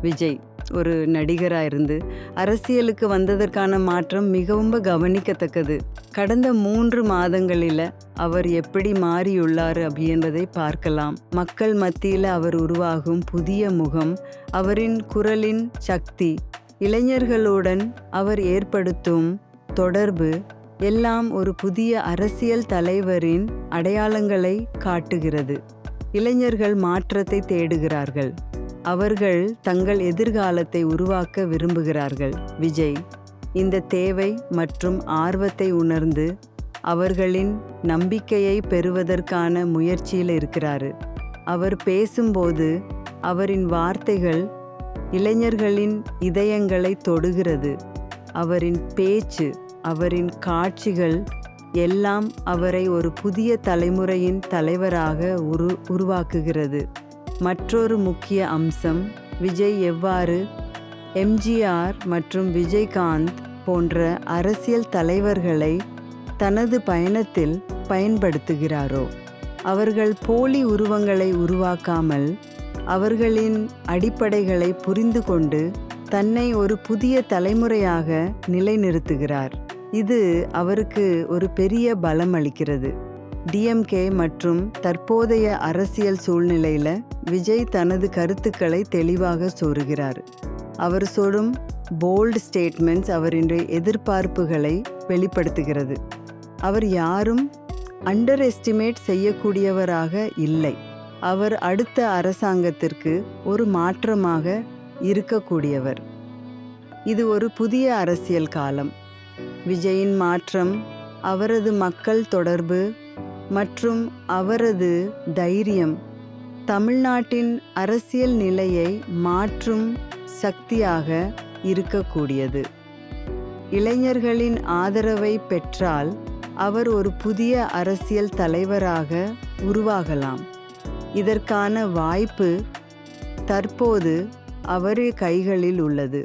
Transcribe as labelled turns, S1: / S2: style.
S1: விஜய் ஒரு நடிகராக இருந்து அரசியலுக்கு வந்ததற்கான மாற்றம் மிகவும் கவனிக்கத்தக்கது. கடந்த 3 மாதங்களில் அவர் எப்படி மாறியுள்ளார் அப்படின்றதை பார்க்கலாம். மக்கள் மத்தியில் அவர் உருவாகும் புதிய முகம், அவரின் குரலின் சக்தி, இளைஞர்களுடன் அவர் ஏற்படுத்தும் தொடர்பு எல்லாம் ஒரு புதிய அரசியல் தலைவரின் அடையாளங்களை காட்டுகிறது. இளைஞர்கள் மாற்றத்தை தேடுகிறார்கள். அவர்கள் தங்கள் எதிர்காலத்தை உருவாக்க விரும்புகிறார்கள். விஜய் இந்த தேவை மற்றும் ஆர்வத்தை உணர்ந்து அவர்களின் நம்பிக்கையை பெறுவதற்கான முயற்சியில் இருக்கிறார். அவர் பேசும்போது அவரின் வார்த்தைகள் இளைஞர்களின் இதயங்களை தொடுகிறது. அவரின் பேச்சு, அவரின் காட்சிகள் எல்லாம் அவரை ஒரு புதிய தலைமுறையின் தலைவராக உருவாக்குகிறது. மற்றொரு முக்கிய அம்சம், விஜய் எவ்வாறு எம்ஜிஆர் மற்றும் விஜயகாந்த் போன்ற அரசியல் தலைவர்களை தனது பயணத்தில் பயன்படுத்துகிறாரோ. அவர்கள் போலி உருவங்களை உருவாக்காமல் அவர்களின் அடிப்படைகளை புரிந்து கொண்டு தன்னை ஒரு புதிய தலைமுறையாக நிலைநிறுத்துகிறார். இது அவருக்கு ஒரு பெரிய பலம் அளிக்கிறது. டிஎம்கே மற்றும் தற்போதைய அரசியல் சூழ்நிலையில் விஜய் தனது கருத்துக்களை தெளிவாக சொல்கிறார். அவர் சொல்லும் போல்ட் ஸ்டேட்மெண்ட்ஸ் அவரின் எதிர்பார்ப்புகளை வெளிப்படுத்துகிறது. அவர் யாரும் அண்டர் எஸ்டிமேட் செய்யக்கூடியவராக இல்லை. அவர் அடுத்த அரசாங்கத்திற்கு ஒரு மாற்றமாக இருக்கக்கூடியவர். இது ஒரு புதிய அரசியல் காலம். விஜயின் மாற்றம், அவரது மக்கள் தொடர்பு மற்றும் அவரது தைரியம் தமிழ்நாட்டின் அரசியல் நிலையை மாற்றும் சக்தியாக இருக்கக்கூடியது. இளைஞர்களின் ஆதரவை பெற்றால் அவர் ஒரு புதிய அரசியல் தலைவராக உருவாகலாம். இதற்கான வாய்ப்பு தற்போது அவர் கைகளில் உள்ளது.